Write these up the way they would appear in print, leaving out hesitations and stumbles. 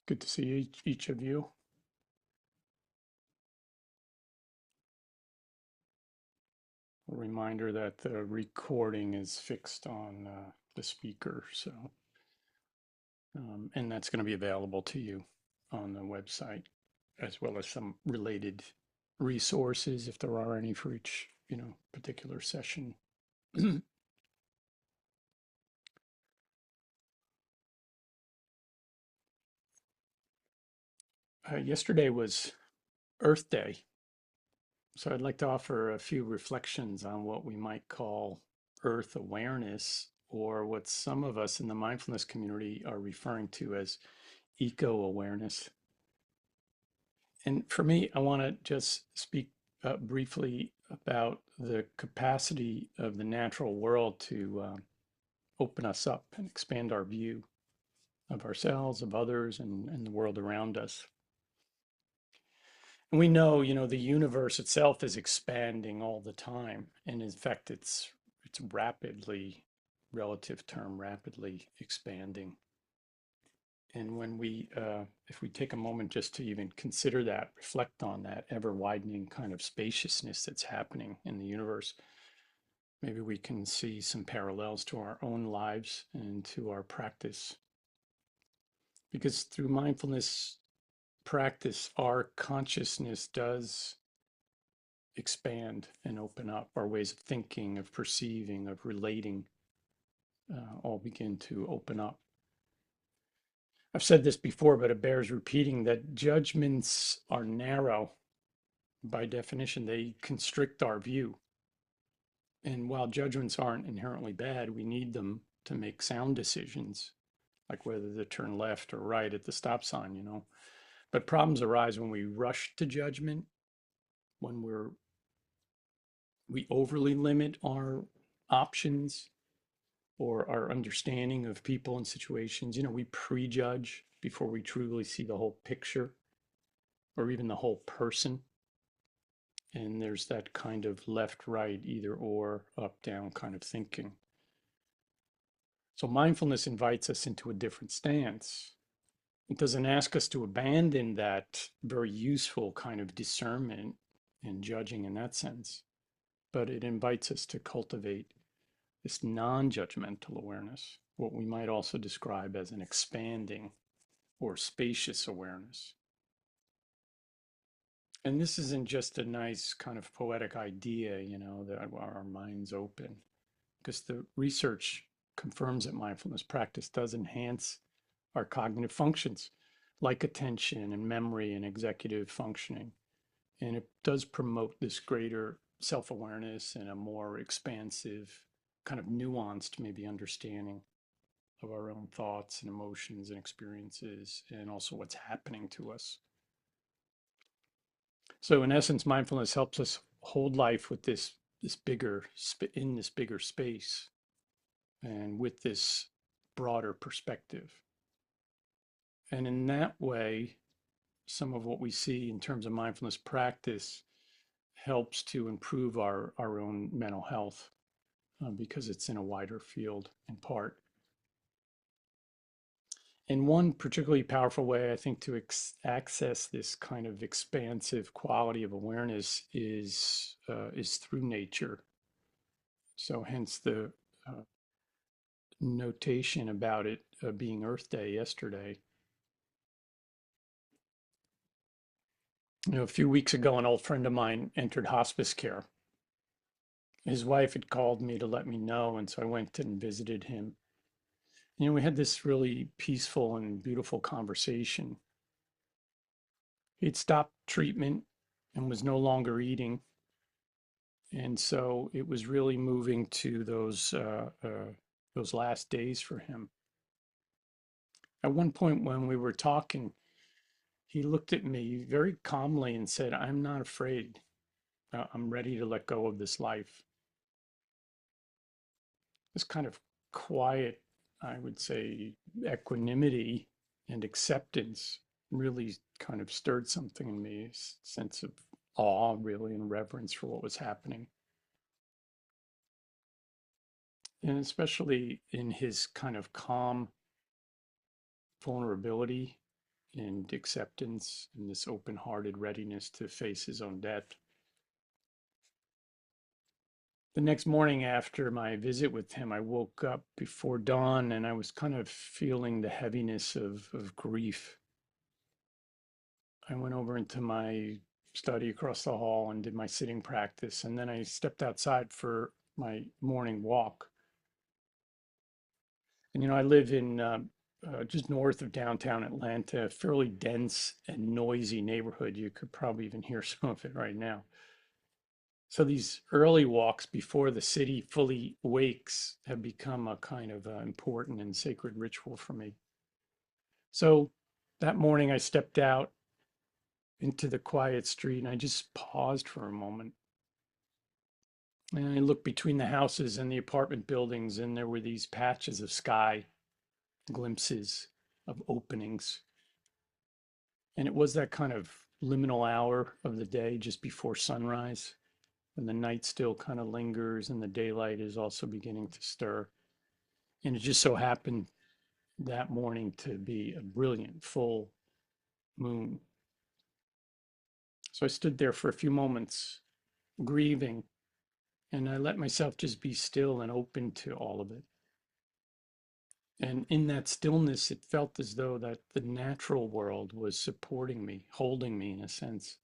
Good to see each of you. A reminder that the recording is fixed on the speaker, so and that's going to be available to you on the website, as well as some related resources if there are any for each, particular session. Yesterday was Earth Day, so I'd like to offer a few reflections on what we might call Earth awareness, or what some of us in the mindfulness community are referring to as eco-awareness. And for me, I want to just speak briefly about the capacity of the natural world to open us up and expand our view of ourselves, of others, and the world around us. And we know, the universe itself is expanding all the time. And in fact, it's rapidly, relative term, rapidly expanding. And when if we take a moment just to even consider that, reflect on that ever widening kind of spaciousness that's happening in the universe, maybe we can see some parallels to our own lives and to our practice. Because through mindfulness practice, our consciousness does expand and open up. Our ways of thinking, of perceiving, of relating, all begin to open up. I've said this before, but it bears repeating that judgments are narrow. By definition, they constrict our view. And while judgments aren't inherently bad, we need them to make sound decisions, like whether to turn left or right at the stop sign. But problems arise when we rush to judgment, when we overly limit our options or our understanding of people and situations. We prejudge before we truly see the whole picture or even the whole person. And there's that kind of left, right, either or, up, down kind of thinking. So mindfulness invites us into a different stance. It doesn't ask us to abandon that very useful kind of discernment and judging in that sense, but it invites us to cultivate this non-judgmental awareness, what we might also describe as an expanding or spacious awareness. And this isn't just a nice kind of poetic idea, that our minds open, because the research confirms that mindfulness practice does enhance our cognitive functions, like attention and memory and executive functioning. And it does promote this greater self-awareness and a more expansive, kind of nuanced, maybe, understanding of our own thoughts and emotions and experiences, and also what's happening to us. So in essence, mindfulness helps us hold life with this bigger space and with this broader perspective. And in that way, some of what we see in terms of mindfulness practice helps to improve our own mental health, because it's in a wider field in part. And one particularly powerful way, I think, to access this kind of expansive quality of awareness is through nature. So hence the notation about it being Earth Day yesterday. A few weeks ago, an old friend of mine entered hospice care. His wife had called me to let me know, and so I went and visited him. We had this really peaceful and beautiful conversation. He'd stopped treatment and was no longer eating. And so it was really moving to those last days for him. At one point when we were talking, he looked at me very calmly and said, "I'm not afraid. I'm ready to let go of this life." This kind of quiet, I would say, equanimity and acceptance really kind of stirred something in me, a sense of awe, really, and reverence for what was happening. And especially in his kind of calm vulnerability and acceptance and this open-hearted readiness to face his own death. The next morning after my visit with him, I woke up before dawn and I was kind of feeling the heaviness of grief. I went over into my study across the hall and did my sitting practice, and then I stepped outside for my morning walk. And I live in just north of downtown Atlanta, a fairly dense and noisy neighborhood. You could probably even hear some of it right now. So these early walks before the city fully wakes have become a kind of important and sacred ritual for me. So that morning I stepped out into the quiet street and I just paused for a moment. And I looked between the houses and the apartment buildings, and there were these patches of sky, glimpses of openings. And it was that kind of liminal hour of the day just before sunrise, when the night still kind of lingers and the daylight is also beginning to stir. And it just so happened that morning to be a brilliant full moon. So I stood there for a few moments, grieving, and I let myself just be still and open to all of it. And in that stillness, it felt as though that the natural world was supporting me, holding me in a sense.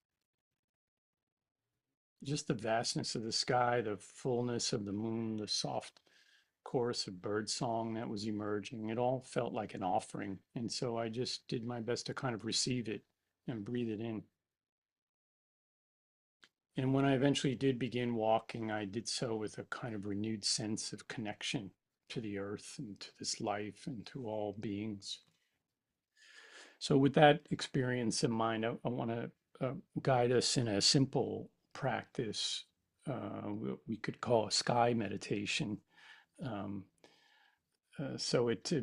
Just the vastness of the sky, the fullness of the moon, the soft chorus of bird song that was emerging, it all felt like an offering. And so I just did my best to kind of receive it and breathe it in. And when I eventually did begin walking, I did so with a kind of renewed sense of connection to the earth and to this life and to all beings. So, with that experience in mind, I want to guide us in a simple practice we could call a sky meditation. Um, so it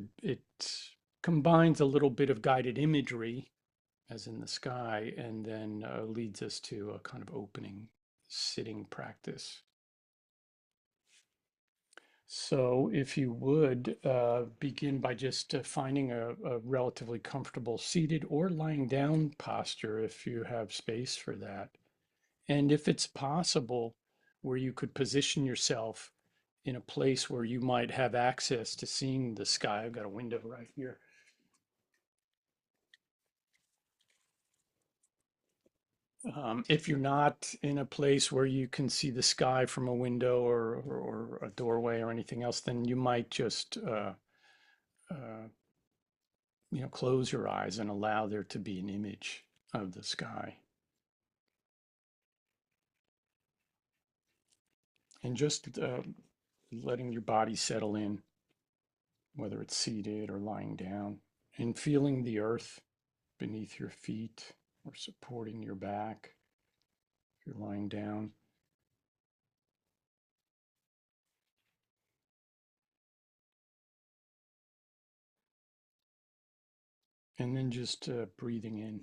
combines a little bit of guided imagery, as in the sky, and then leads us to a kind of opening sitting practice. So, if you would begin by just finding a relatively comfortable seated or lying down posture if you have space for that. And if it's possible, where you could position yourself in a place where you might have access to seeing the sky. I've got a window right here. If you're not in a place where you can see the sky from a window or a doorway or anything else, then you might just uh, close your eyes and allow there to be an image of the sky. And just letting your body settle in, whether it's seated or lying down, and feeling the earth beneath your feet or supporting your back if you're lying down. And then just breathing in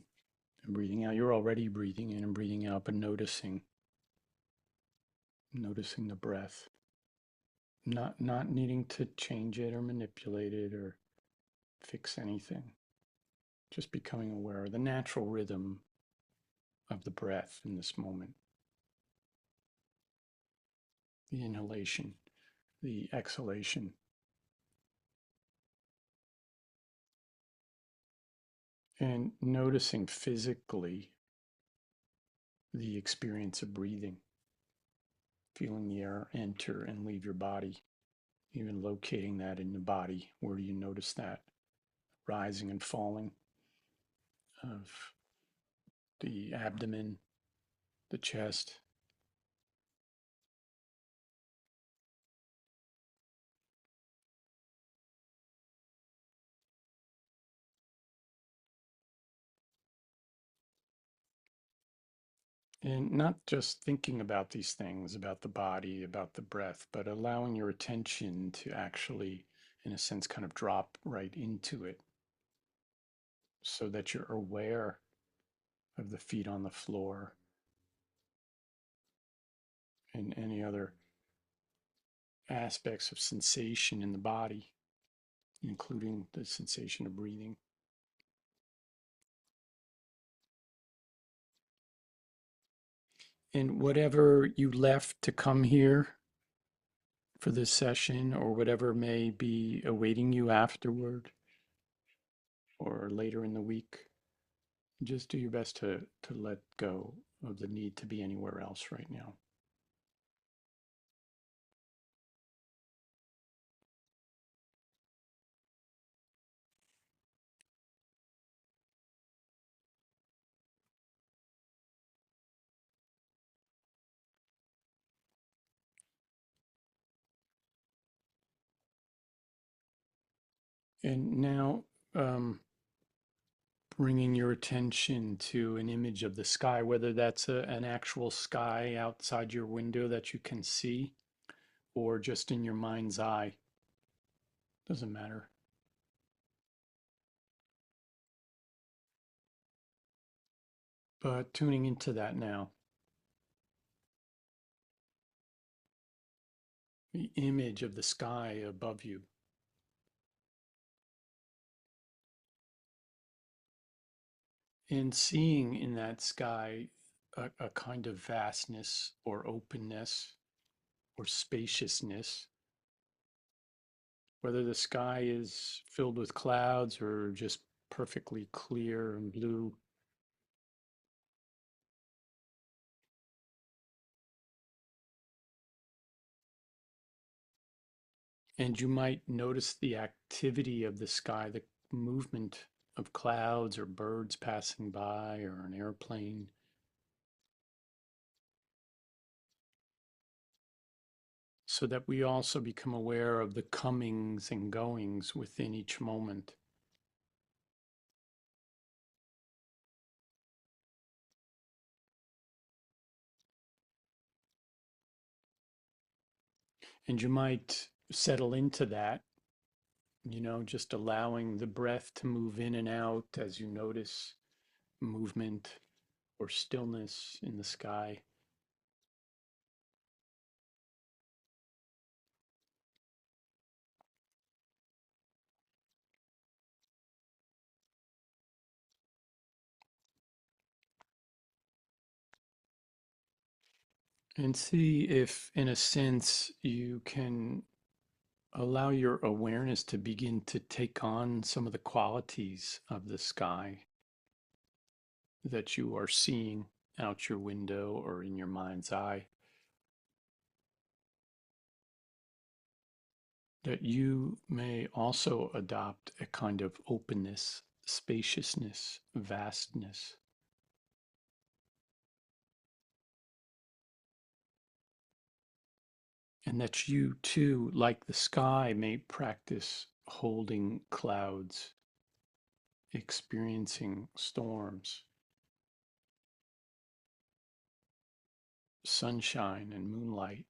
and breathing out. You're already breathing in and breathing out, but noticing the breath. Not needing to change it or manipulate it or fix anything. Just becoming aware of the natural rhythm of the breath in this moment. The inhalation, the exhalation. And noticing physically the experience of breathing, feeling the air enter and leave your body, even locating that in the body. Where do you notice that rising and falling of the abdomen, the chest? And not just thinking about these things, about the body, about the breath, but allowing your attention to actually, in a sense, kind of drop right into it so that you're aware of the feet on the floor and any other aspects of sensation in the body, including the sensation of breathing. And whatever you left to come here for this session, or whatever may be awaiting you afterward or later in the week, just do your best to let go of the need to be anywhere else right now. And now, um, bringing your attention to an image of the sky, whether that's an actual sky outside your window that you can see, or just in your mind's eye, doesn't matter. But tuning into that now, the image of the sky above you, and seeing in that sky a kind of vastness or openness or spaciousness, whether the sky is filled with clouds or just perfectly clear and blue. And you might notice the activity of the sky, the movement of clouds or birds passing by or an airplane, so that we also become aware of the comings and goings within each moment. And you might settle into that, just allowing the breath to move in and out as you notice movement or stillness in the sky. And see if, in a sense, you can allow your awareness to begin to take on some of the qualities of the sky that you are seeing out your window or in your mind's eye, that you may also adopt a kind of openness, spaciousness, vastness, and that you too, like the sky, may practice holding clouds, experiencing storms, sunshine, and moonlight,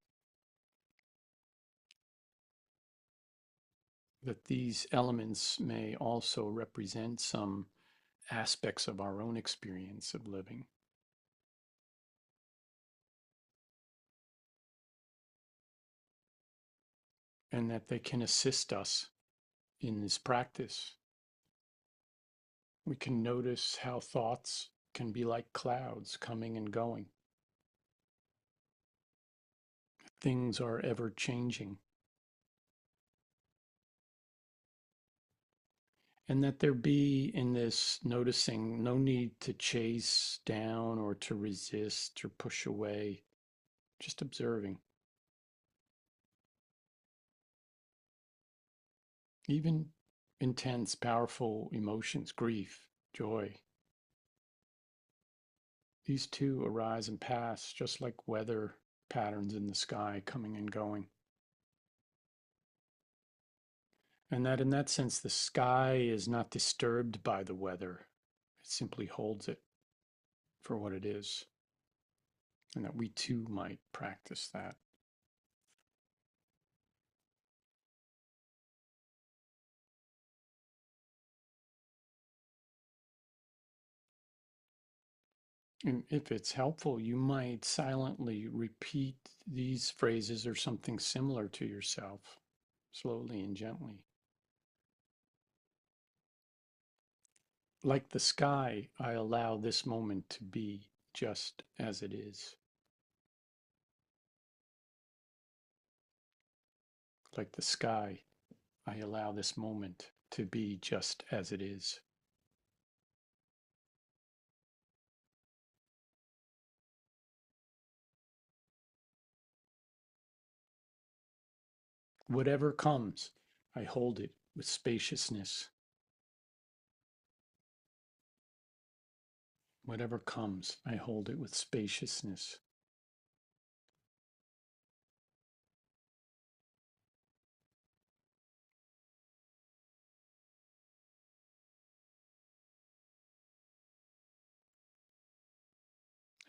that these elements may also represent some aspects of our own experience of living, and that they can assist us in this practice. We can notice how thoughts can be like clouds coming and going. Things are ever changing, and that there be in this noticing no need to chase down or to resist or push away, just observing. Even intense, powerful emotions, grief, joy, these too arise and pass just like weather patterns in the sky coming and going. And that in that sense, the sky is not disturbed by the weather, it simply holds it for what it is. And that we too might practice that. And if it's helpful, you might silently repeat these phrases or something similar to yourself, slowly and gently. Like the sky, I allow this moment to be just as it is. Like the sky, I allow this moment to be just as it is. Whatever comes, I hold it with spaciousness. Whatever comes, I hold it with spaciousness.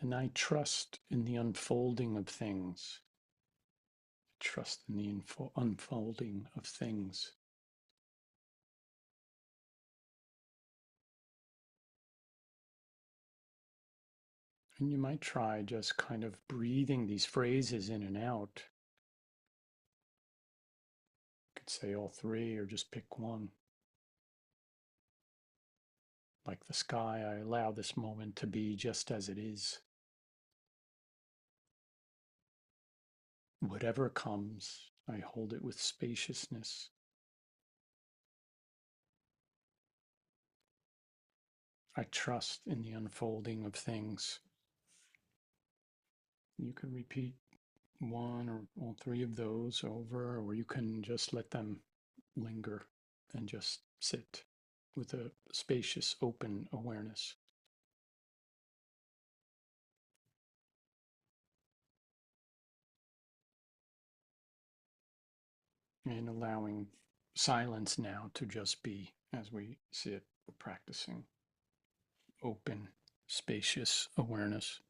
And I trust in the unfolding of things. Trust in the unfolding of things. And you might try just kind of breathing these phrases in and out. You could say all three or just pick one. Like the sky, I allow this moment to be just as it is. Whatever comes, I hold it with spaciousness. I trust in the unfolding of things. You can repeat one or all three of those over, or you can just let them linger and just sit with a spacious, open awareness. And allowing silence now to just be as we sit practicing open, spacious awareness.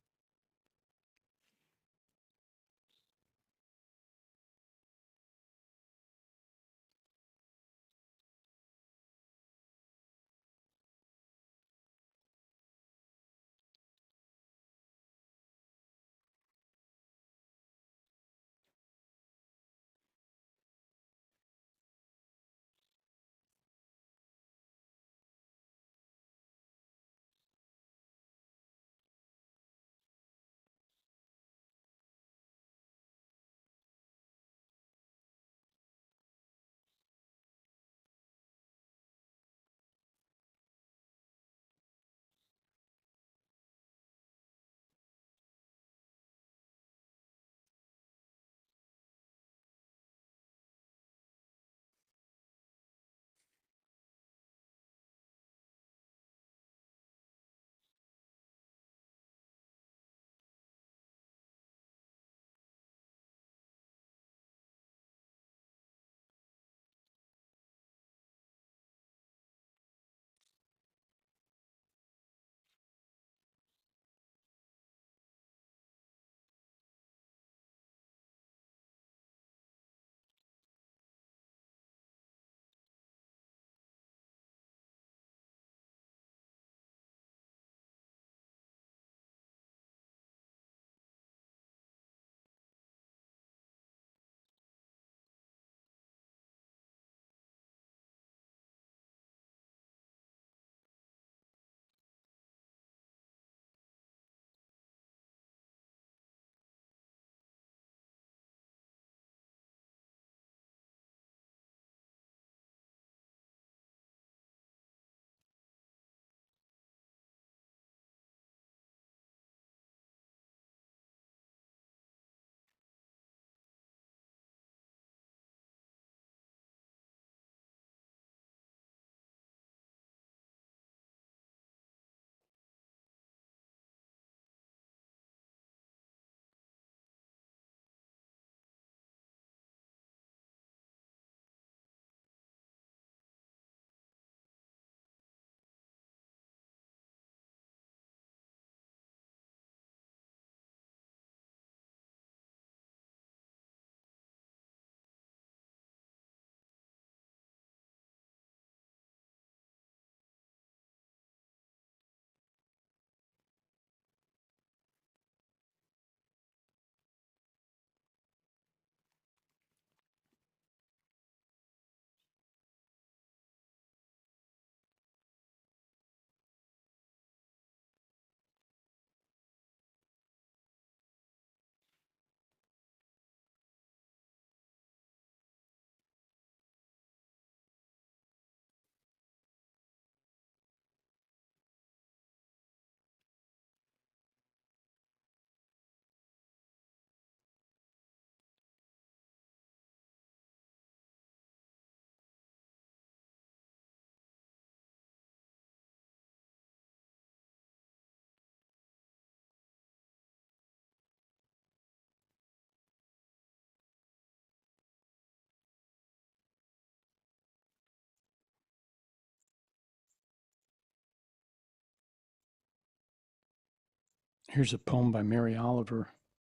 Here's a poem by Mary Oliver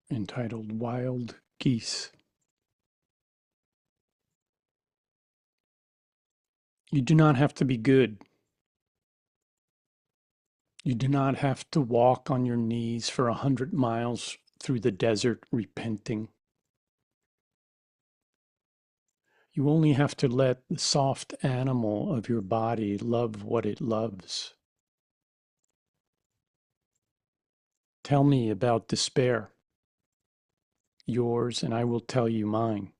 entitled Wild Geese. You do not have to be good. You do not have to walk on your knees for 100 miles through the desert repenting. You only have to let the soft animal of your body love what it loves. Tell me about despair, yours, and I will tell you mine.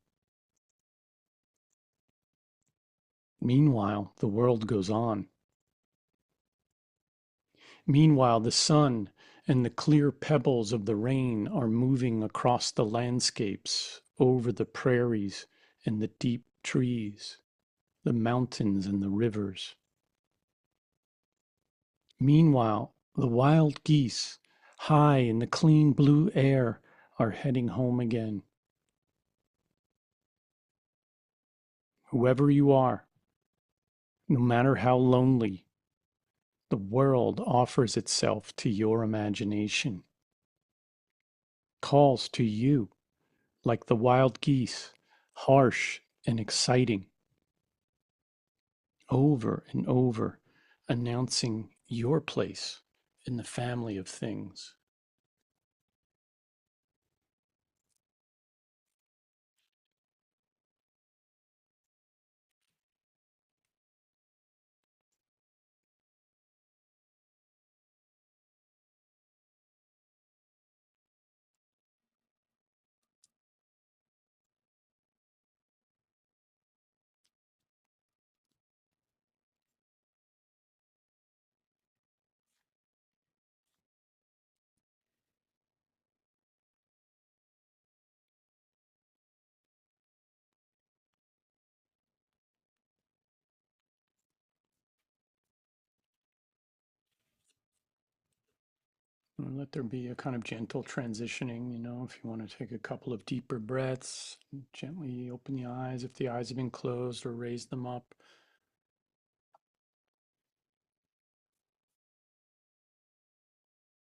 Meanwhile, the world goes on. Meanwhile, the sun and the clear pebbles of the rain are moving across the landscapes, over the prairies and the deep trees, the mountains and the rivers. Meanwhile, the wild geese, high in the clean blue air, are heading home again. Whoever you are, no matter how lonely, the world offers itself to your imagination, calls to you like the wild geese, harsh and exciting, over and over, announcing your place in the family of things. And let there be a kind of gentle transitioning, if you want to take a couple of deeper breaths, gently open the eyes if the eyes have been closed or raise them up.